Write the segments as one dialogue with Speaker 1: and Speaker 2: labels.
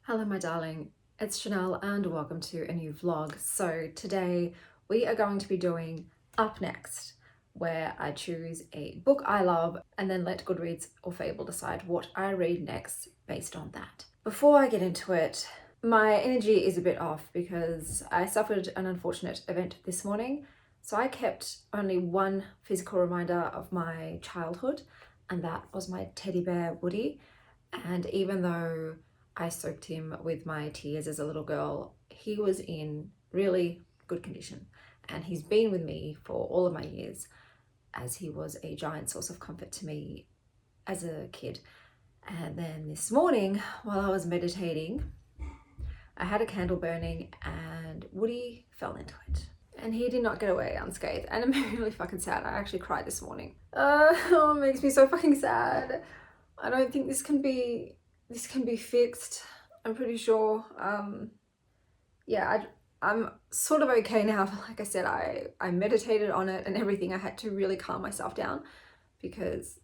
Speaker 1: Hello my darling, it's Chanel and welcome to a new vlog. So today we are going to be doing Up Next, where I choose a book I love and then let Goodreads or Fable decide what I read next based on that. Before I get into it, my energy is a bit off because I suffered an unfortunate event this morning. So I kept only one physical reminder of my childhood, and that was my teddy bear Woody. And even though I soaked him with my tears as a little girl, he was in really good condition. And he's been with me for all of my years, as he was a giant source of comfort to me as a kid. And then this morning, while I was meditating, I had a candle burning and Woody fell into it. And he did not get away unscathed. And it made me really fucking sad. I actually cried this morning. Oh, it makes me so fucking sad. I don't think this can be fixed. I'm pretty sure. Yeah, I'm sort of okay now. Like I said, I meditated on it and everything. I had to really calm myself down because,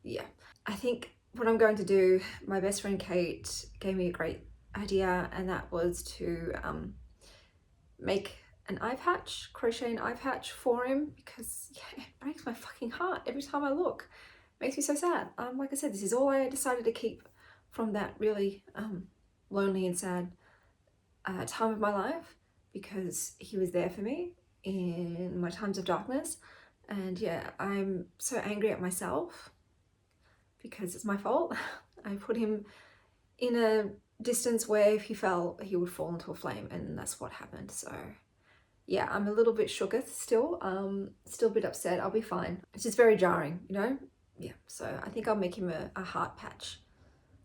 Speaker 1: yeah. I think what I'm going to do, my best friend Kate gave me a great idea, and that was to make an eye patch, crochet an eye patch for him, because yeah, it breaks my fucking heart every time I look. It makes me so sad. Like I said, this is all I decided to keep from that really lonely and sad time of my life, because he was there for me in my times of darkness. And yeah, I'm so angry at myself because it's my fault. I put him in a distance where if he fell, he would fall into a flame, and that's what happened. So yeah, I'm a little bit shooketh still, still a bit upset. I'll be fine. It's just very jarring, you know? Yeah, so I think I'll make him a heart patch,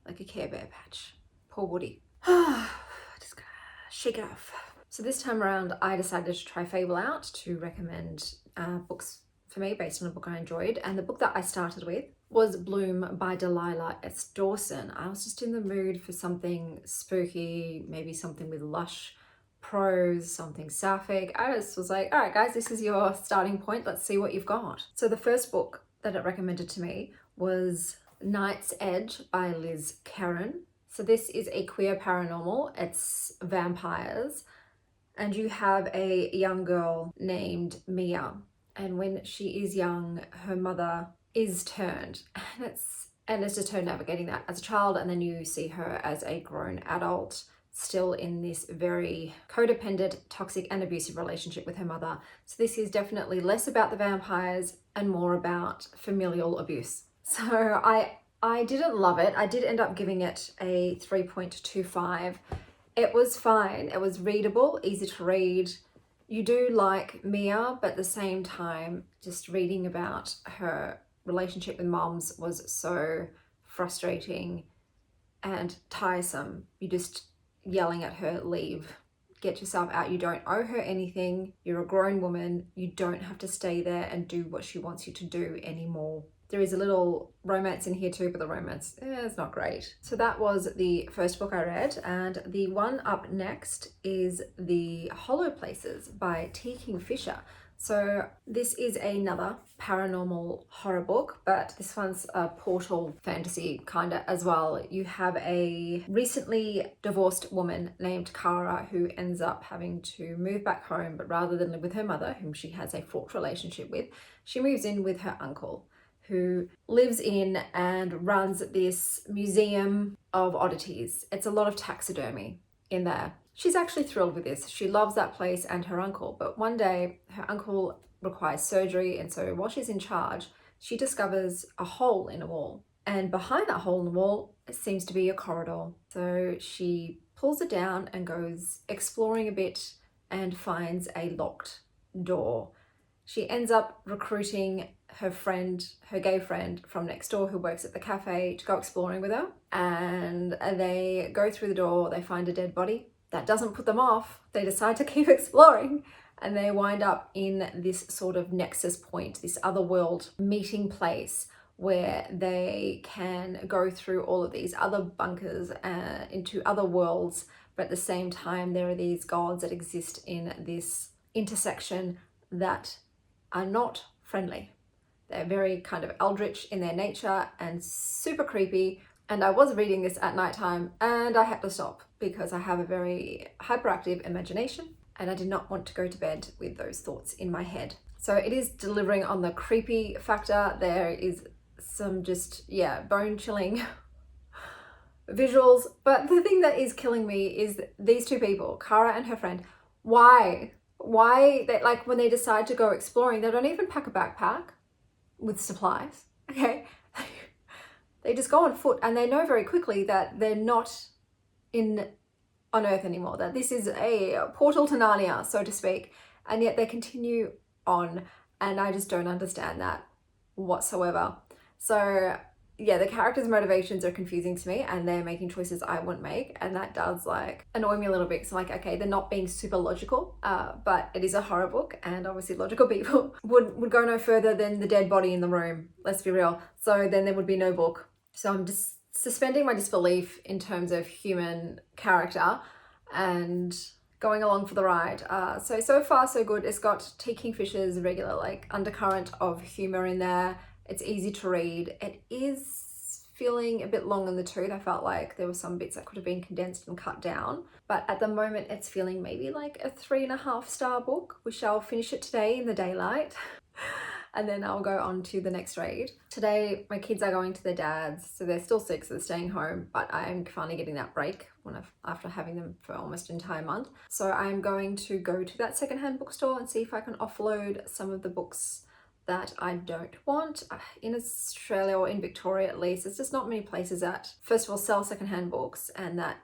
Speaker 1: like a Care Bear patch. Poor Woody. Just gotta shake it off. So this time around, I decided to try Fable out to recommend books for me based on a book I enjoyed. And the book that I started with was Bloom by Delilah S. Dawson. I was just in the mood for something spooky, maybe something with lush prose, something sapphic. I just was like, all right guys, this is your starting point. Let's see what you've got. So the first book that it recommended to me was Night's Edge by Liz Karen. So this is a queer paranormal. It's vampires, and you have a young girl named Mia, and when she is young, her mother is turned, and it's just her navigating that as a child, and then you see her as a grown adult, still in this very codependent, toxic and abusive relationship with her mother. So this is definitely less about the vampires and more about familial abuse. So I didn't love it. I did end up giving it a 3.25. It was fine. It was readable, easy to read. You do like Mia, but at the same time, just reading about her relationship with moms was so frustrating and tiresome. You just yelling at her, leave, get yourself out. You don't owe her anything. You're a grown woman. You don't have to stay there and do what she wants you to do anymore. There is a little romance in here too, but the romance is not great. So that was the first book I read, and the one up next is The Hollow Places by T. Kingfisher. So this is another paranormal horror book, but this one's a portal fantasy kind of as well. You have a recently divorced woman named Kara who ends up having to move back home, but rather than live with her mother, whom she has a fraught relationship with, she moves in with her uncle, who lives in and runs this museum of oddities. It's a lot of taxidermy in there. She's actually thrilled with this. She loves that place and her uncle, but one day her uncle requires surgery, and so while she's in charge, she discovers a hole in a wall. And behind that hole in the wall, it seems to be a corridor. So she pulls it down and goes exploring a bit and finds a locked door. She ends up recruiting her friend, her gay friend from next door who works at the cafe, to go exploring with her. And they go through the door, they find a dead body. That doesn't put them off. They decide to keep exploring, and they wind up in this sort of nexus point, this other world meeting place where they can go through all of these other bunkers into other worlds. But at the same time, there are these gods that exist in this intersection that are not friendly. They're very kind of eldritch in their nature and super creepy, And I was reading this at nighttime and I had to stop because I have a very hyperactive imagination and I did not want to go to bed with those thoughts in my head. So it is delivering on the creepy factor. There is some just, yeah, bone-chilling visuals. But the thing that is killing me is these two people, Kara and her friend. Why they, like, when they decide to go exploring, they don't even pack a backpack with supplies, okay? They just go on foot and they know very quickly that they're not on Earth anymore, that this is a portal to Narnia, so to speak, and yet they continue on, and I just don't understand that whatsoever. So yeah, the characters' motivations are confusing to me and they're making choices I wouldn't make, and that does like annoy me a little bit. So I'm like, okay, they're not being super logical, but it is a horror book and obviously logical people would go no further than the dead body in the room, let's be real. So then there would be no book. So I'm just suspending my disbelief in terms of human character and going along for the ride. So far so good. It's got T. Kingfisher's regular like undercurrent of humor in there. It's easy to read. It is feeling a bit long in the tooth. I felt like there were some bits that could have been condensed and cut down, but at the moment it's feeling maybe like a 3.5-star book. We shall finish it today in the daylight. And then I'll go on to the next read. Today, my kids are going to their dad's, so they're still sick, so they're staying home, but I'm finally getting that break after having them for almost an entire month. So I'm going to go to that secondhand bookstore and see if I can offload some of the books that I don't want. In Australia, or in Victoria at least, there's just not many places that, first of all, sell secondhand books and that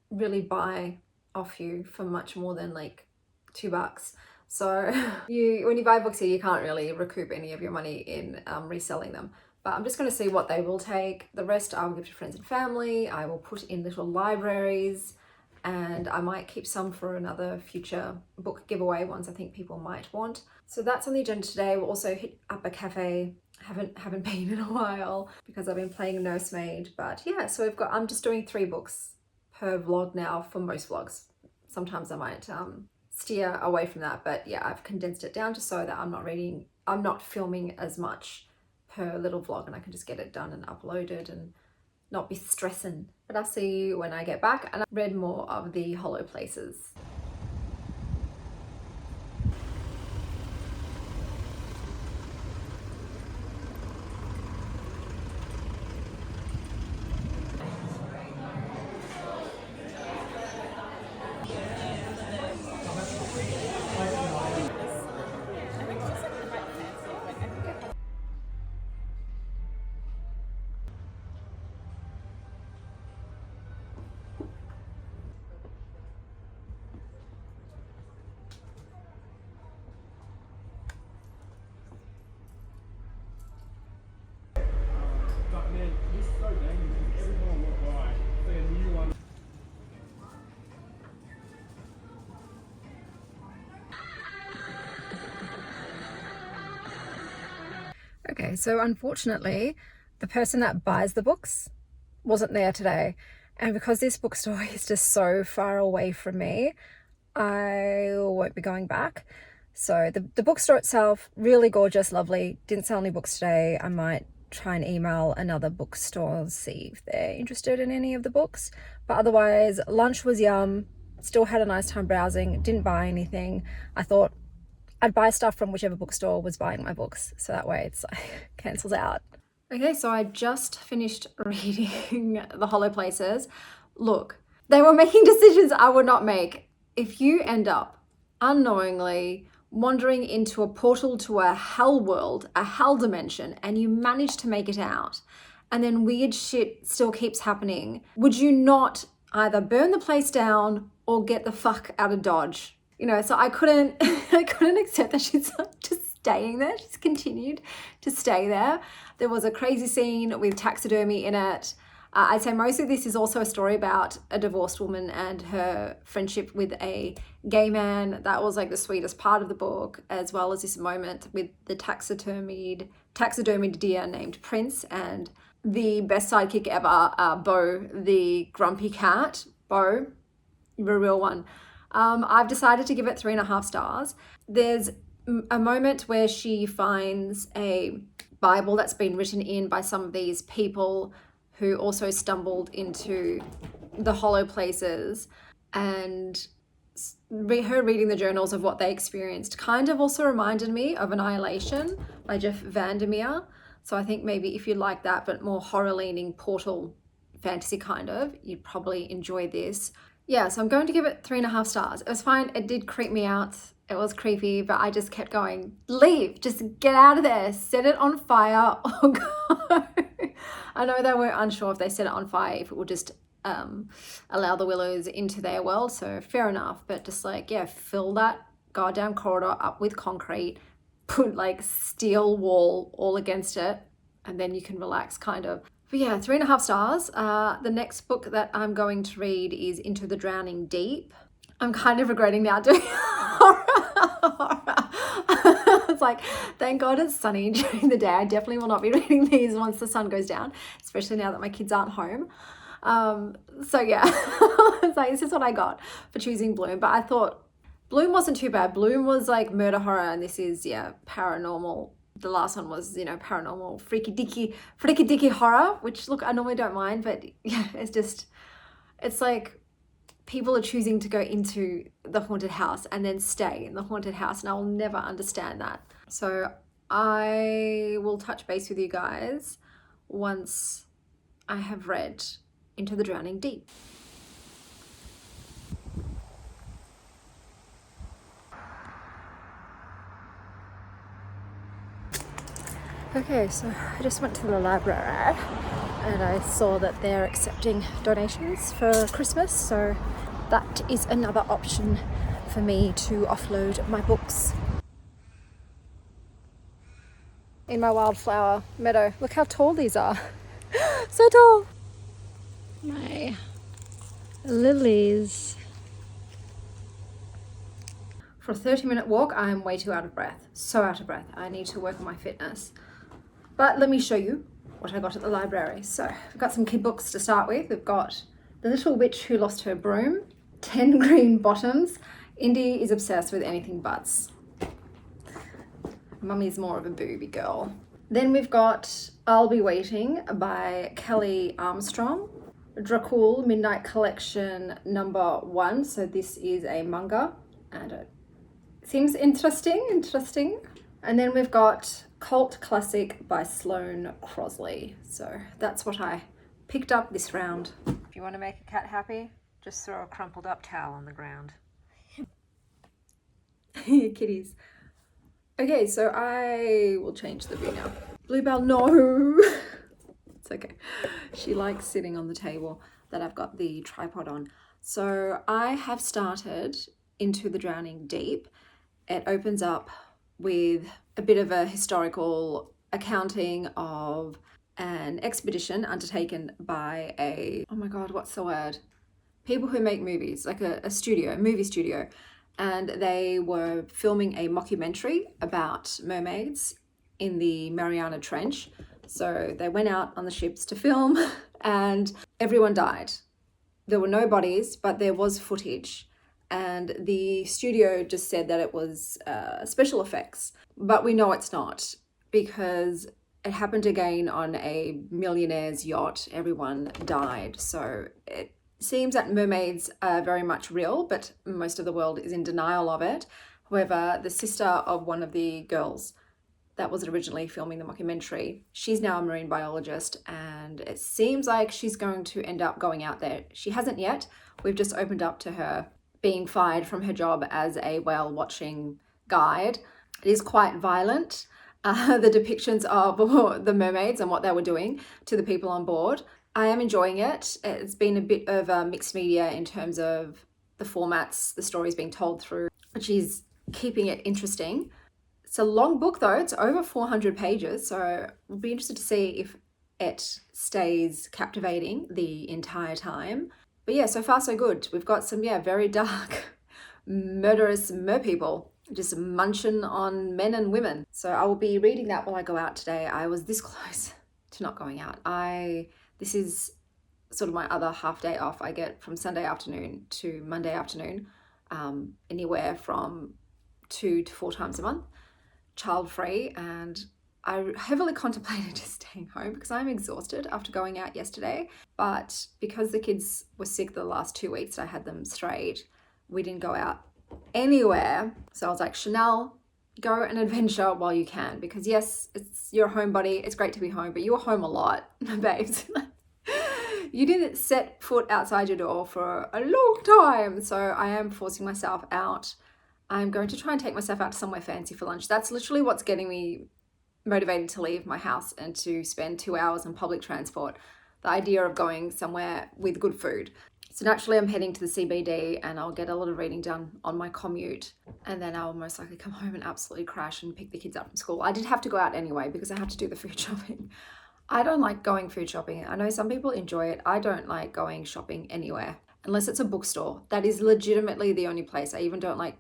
Speaker 1: really buy off you for much more than like $2. So when you buy books here, you can't really recoup any of your money in reselling them. But I'm just going to see what they will take. The rest I will give to friends and family. I will put in little libraries, and I might keep some for another future book giveaway, ones I think people might want. So that's on the agenda today. We'll also hit up a cafe. Haven't been in a while because I've been playing nursemaid. But yeah, so I'm just doing 3 books per vlog now for most vlogs. Sometimes I might steer away from that, but yeah, I've condensed it down just so that I'm not filming as much per little vlog, and I can just get it done and uploaded and not be stressing. But I'll see you when I get back and I've read more of the Hollow Places. Okay, so unfortunately, the person that buys the books wasn't there today. And because this bookstore is just so far away from me, I won't be going back. So the bookstore itself, really gorgeous, lovely. Didn't sell any books today. I might try and email another bookstore, see if they're interested in any of the books. But otherwise, lunch was yum. Still had a nice time browsing. Didn't buy anything. I thought I'd buy stuff from whichever bookstore was buying my books, so that way it's like cancels out. Okay, so I just finished reading The Hollow Places. Look, they were making decisions I would not make. If you end up unknowingly wandering into a portal to a hell world, a hell dimension, and you manage to make it out, and then weird shit still keeps happening, would you not either burn the place down or get the fuck out of Dodge? You know, so I couldn't accept that she's just staying there. She's continued to stay there. There was a crazy scene with taxidermy in it. I'd say most of this is also a story about a divorced woman and her friendship with a gay man. That was like the sweetest part of the book, as well as this moment with the taxidermied deer named Prince and the best sidekick ever, Bo, the grumpy cat. Bo, you're a real one. I've decided to give it 3.5 stars. There's a moment where she finds a Bible that's been written in by some of these people who also stumbled into the hollow places, and her reading the journals of what they experienced kind of also reminded me of Annihilation by Jeff Vandermeer. So I think maybe if you like that, but more horror-leaning portal fantasy kind of, you'd probably enjoy this. Yeah, so I'm going to give it 3.5 stars. It was fine. It did creep me out. It was creepy, but I just kept going, leave, just get out of there, set it on fire or go. I know they were unsure if they set it on fire, if it would just allow the willows into their world, so fair enough, but just like, yeah, fill that goddamn corridor up with concrete, put like steel wall all against it, and then you can relax kind of. But yeah, 3.5 stars. The next book that I'm going to read is Into the Drowning Deep. I'm kind of regretting now doing horror. It's like, thank God it's sunny during the day. I definitely will not be reading these once the sun goes down, especially now that my kids aren't home. So yeah, it's like, this is what I got for choosing Bloom. But I thought Bloom wasn't too bad. Bloom was like murder horror, and this is, yeah, paranormal. The last one was, you know, paranormal, freaky dicky horror, which, look, I normally don't mind, but yeah, it's like people are choosing to go into the haunted house and then stay in the haunted house, and I will never understand that. So I will touch base with you guys once I have read Into the Drowning Deep. Okay, so I just went to the library and I saw that they're accepting donations for Christmas, so that is another option for me to offload my books. In my wildflower meadow. Look how tall these are. So tall. My lilies. For a 30-minute walk, I'm way too out of breath. So out of breath. I need to work on my fitness. But let me show you what I got at the library. So I've got some kid books to start with. We've got The Little Witch Who Lost Her Broom, 10 Green Bottoms. Indy is obsessed with anything butts. Mummy's more of a booby girl. Then we've got I'll Be Waiting by Kelly Armstrong. Dracul Midnight Collection #1. So this is a manga and it seems interesting. And then we've got Cult Classic by Sloane Crosley. So that's what I picked up this round. If you want to make a cat happy, just throw a crumpled up towel on the ground. Kitties. Okay, so I will change the view now. Bluebell, no! It's okay. She likes sitting on the table that I've got the tripod on. So I have started Into the Drowning Deep. It opens up with a bit of a historical accounting of an expedition undertaken by oh my God, what's the word? People who make movies, like a movie studio. And they were filming a mockumentary about mermaids in the Mariana Trench. So they went out on the ships to film and everyone died. There were no bodies, but there was footage. And the studio just said that it was special effects, but we know it's not, because it happened again on a millionaire's yacht. Everyone died. So it seems that mermaids are very much real, but most of the world is in denial of it. However, the sister of one of the girls that was originally filming the mockumentary, she's now a marine biologist, and it seems like she's going to end up going out there. She hasn't yet. We've just opened up to her being fired from her job as a whale watching guide. It is quite violent, the depictions of the mermaids and what they were doing to the people on board. I am enjoying it. It's been a bit of a mixed media in terms of the formats, the stories being told through, which is keeping it interesting. It's a long book though, it's over 400 pages, so we'll be interested to see if it stays captivating the entire time. But yeah, so far so good. We've got some, very dark, murderous mer-people just munching on men and women. So I will be reading that while I go out today. I was this close to not going out. This is sort of my other half day off. I get from Sunday afternoon to Monday afternoon, anywhere from 2 to 4 times a month, child free, and I heavily contemplated just staying home because I'm exhausted after going out yesterday. But because the kids were sick the last 2 weeks, I had them straight, we didn't go out anywhere. So I was like, Chanel, go and adventure while you can, because yes, you're a homebody, it's great to be home, but you were home a lot, babes. You didn't set foot outside your door for a long time. So I am forcing myself out. I'm going to try and take myself out to somewhere fancy for lunch. That's literally what's getting me motivated to leave my house and to spend 2 hours on public transport. The idea of going somewhere with good food. So naturally I'm heading to the CBD and I'll get a lot of reading done on my commute, and then I'll most likely come home and absolutely crash and pick the kids up from school. I did have to go out anyway because I have to do the food shopping. I don't like going food shopping. I know some people enjoy it. I don't like going shopping anywhere unless it's a bookstore. That is legitimately the only place. I even don't like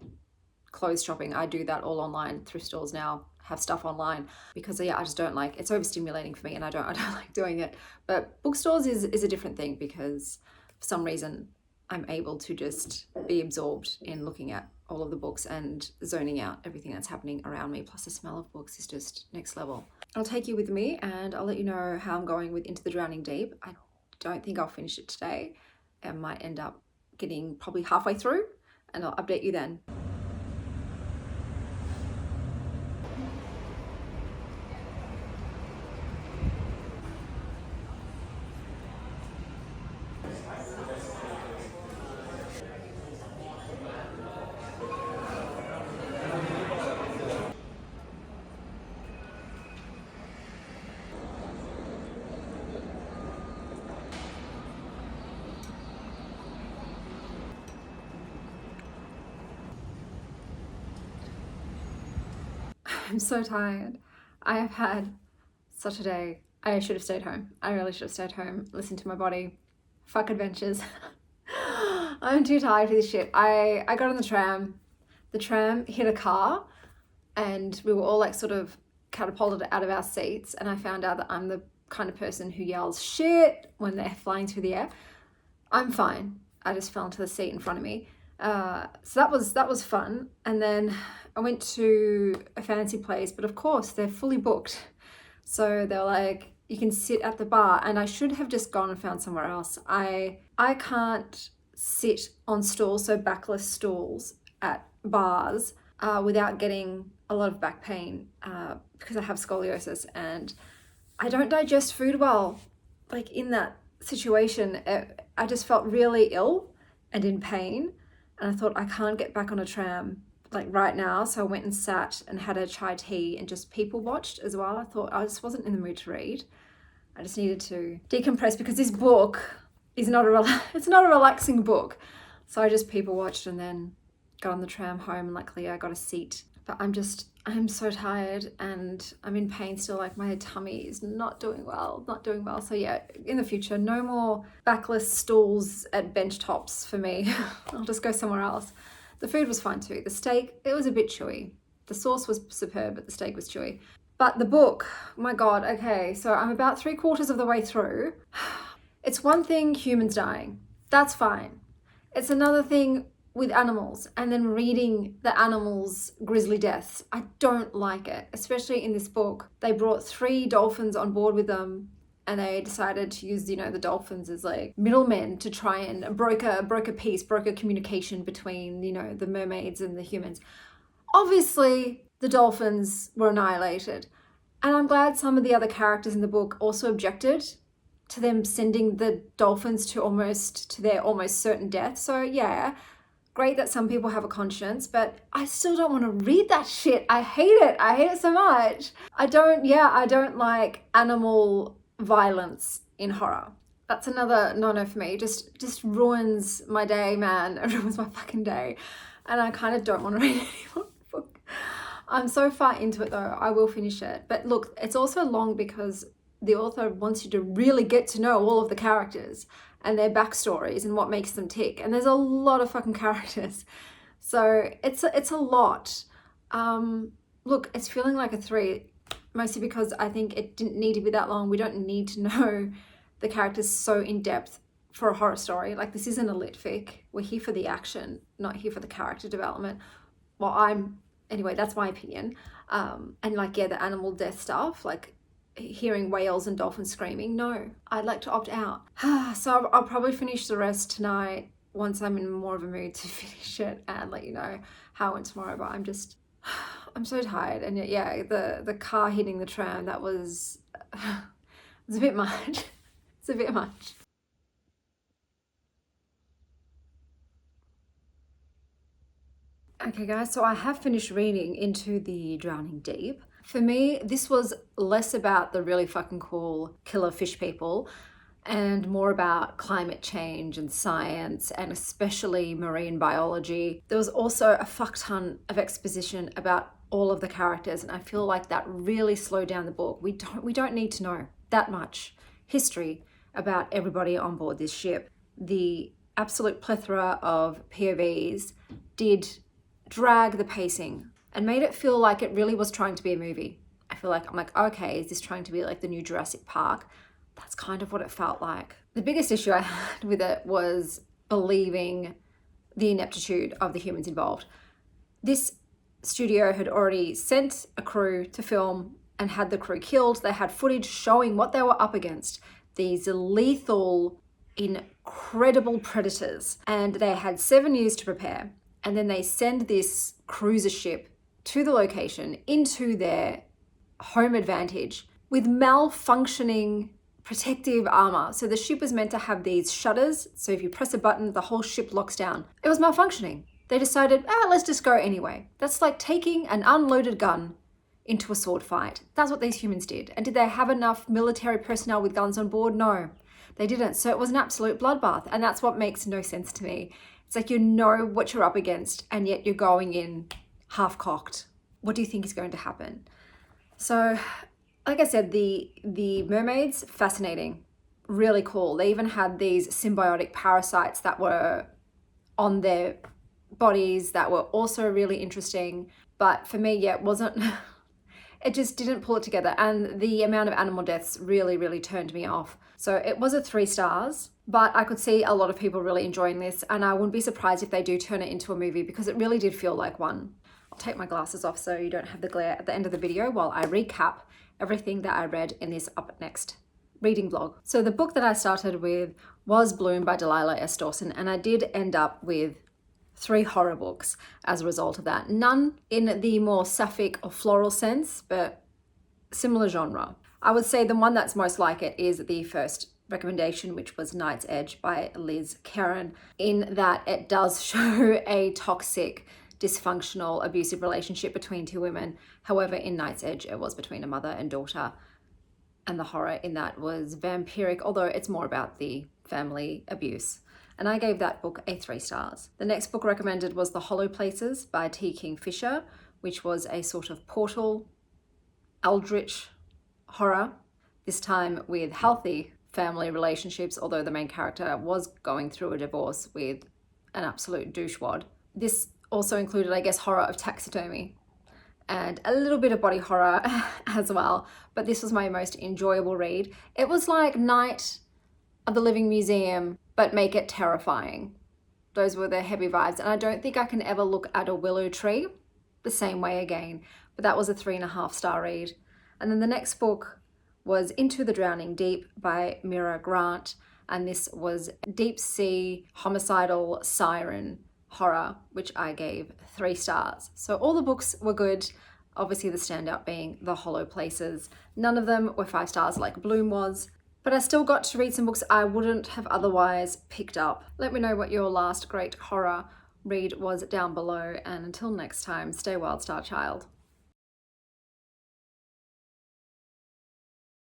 Speaker 1: clothes shopping. I do that all online. Thrift stores now have stuff online because I just don't like, it's overstimulating for me, and I don't like doing it. But bookstores is a different thing because for some reason I'm able to just be absorbed in looking at all of the books and zoning out everything that's happening around me. Plus the smell of books is just next level. I'll take you with me and I'll let you know how I'm going with Into the Drowning Deep. I don't think I'll finish it today. I might end up getting probably halfway through, and I'll update you then. I'm so tired. I have had such a day. I should have stayed home. I really should have stayed home, listened to my body. Fuck adventures. I'm too tired for this shit. I got on the tram. The tram hit a car and we were all like sort of catapulted out of our seats, and I found out that I'm the kind of person who yells shit when they're flying through the air. I'm fine. I just fell into the seat in front of me. So that was fun. And then I went to a fancy place, but of course they're fully booked. So they're like, you can sit at the bar, and I should have just gone and found somewhere else. I can't sit on stools, so backless stools at bars, without getting a lot of back pain, because I have scoliosis and I don't digest food well. Like in that situation, I just felt really ill and in pain. And I thought, I can't get back on a tram like right now. So I went and sat and had a chai tea and just people watched as well. I thought I just wasn't in the mood to read. I just needed to decompress because this book is it's not a relaxing book. So I just people watched and then got on the tram home, and luckily I got a seat. But I'm so tired and I'm in pain still. Like my tummy is not doing well. So yeah, in the future, no more backless stools at bench tops for me. I'll just go somewhere else. The food was fine too. The steak, it was a bit chewy. The sauce was superb, but the steak was chewy. But the book, my God, okay, so I'm about 3/4 of the way through. It's one thing humans dying. That's fine. It's another thing with animals, and then reading the animals' grisly deaths. I don't like it, especially in this book. They brought 3 dolphins on board with them, and they decided to use, the dolphins as like middlemen to try and broker communication between, the mermaids and the humans. Obviously, the dolphins were annihilated. And I'm glad some of the other characters in the book also objected to them sending the dolphins to their almost certain death. So yeah, great that some people have a conscience, but I still don't want to read that shit. I hate it so much. I don't like animal violence in horror. That's another no-no for me. Just ruins my day, man. It ruins my fucking day. And I kind of don't want to read any more book. I'm so far into it though. I will finish it. But look, it's also long because the author wants you to really get to know all of the characters and their backstories and what makes them tick. And there's a lot of fucking characters. So it's a lot. Look, it's feeling like a 3, mostly because I think it didn't need to be that long. We don't need to know the characters so in depth for a horror story. Like, this isn't a litfic. We're here for the action, not here for the character development. Well, I'm Anyway, that's my opinion. And like, yeah, the animal death stuff, like hearing whales and dolphins screaming, no, I'd like to opt out. So I'll probably finish the rest tonight once I'm in more of a mood to finish it and let you know how it went tomorrow. But I'm so tired. And yeah, the car hitting the tram, that was, it's a bit much. It's a bit much. Okay guys, so I have finished reading Into the Drowning Deep. For me, this was less about the really fucking cool killer fish people and more about climate change and science, and especially marine biology. There was also a fuck ton of exposition about all of the characters, and I feel like that really slowed down the book. We don't need to know that much history about everybody on board this ship. The absolute plethora of POVs did drag the pacing and made it feel like it really was trying to be a movie. I'm like, okay, is this trying to be like the new Jurassic Park? That's kind of what it felt like. The biggest issue I had with it was believing the ineptitude of the humans involved. This studio had already sent a crew to film and had the crew killed. They had footage showing what they were up against. These lethal, incredible predators. And they had 7 years to prepare. And then they send this cruiser ship to the location into their home advantage with malfunctioning protective armor. So the ship was meant to have these shutters. So if you press a button, the whole ship locks down. It was malfunctioning. They decided, let's just go anyway. That's like taking an unloaded gun into a sword fight. That's what these humans did. And did they have enough military personnel with guns on board? No, they didn't. So it was an absolute bloodbath. And that's what makes no sense to me. It's like, you know what you're up against and yet you're going in half-cocked. What do you think is going to happen? So, like I said, the mermaids, fascinating, really cool. They even had these symbiotic parasites that were on their bodies that were also really interesting. But for me, yeah, it wasn't, it just didn't pull it together. And the amount of animal deaths really, really turned me off. So it was a 3 stars, but I could see a lot of people really enjoying this, and I wouldn't be surprised if they do turn it into a movie because it really did feel like one. I'll take my glasses off so you don't have the glare at the end of the video while I recap everything that I read in this Up Next reading vlog. So the book that I started with was Bloom by Delilah S. Dawson, and I did end up with 3 horror books as a result of that. None in the more sapphic or floral sense, but similar genre. I would say the one that's most like it is the first recommendation, which was Night's Edge by Liz Karen, in that it does show a toxic, dysfunctional, abusive relationship between 2 women. However, in Night's Edge, it was between a mother and daughter. And the horror in that was vampiric, although it's more about the family abuse. And I gave that book a 3 stars. The next book recommended was The Hollow Places by T. Kingfisher, which was a sort of portal, eldritch horror, this time with healthy family relationships, although the main character was going through a divorce with an absolute douchewad. This also included, I guess, horror of taxidermy and a little bit of body horror as well. But this was my most enjoyable read. It was like Night of the Living Museum, but make it terrifying. Those were the heavy vibes. And I don't think I can ever look at a willow tree the same way again. But that was a 3.5 star read. And then the next book was Into the Drowning Deep by Mira Grant. And this was deep sea homicidal siren horror, which I gave 3 stars. So all the books were good. Obviously the standout being The Hollow Places. None of them were 5 stars like Bloom was, but I still got to read some books I wouldn't have otherwise picked up. Let me know what your last great horror read was down below, and until next time, stay wild, star child.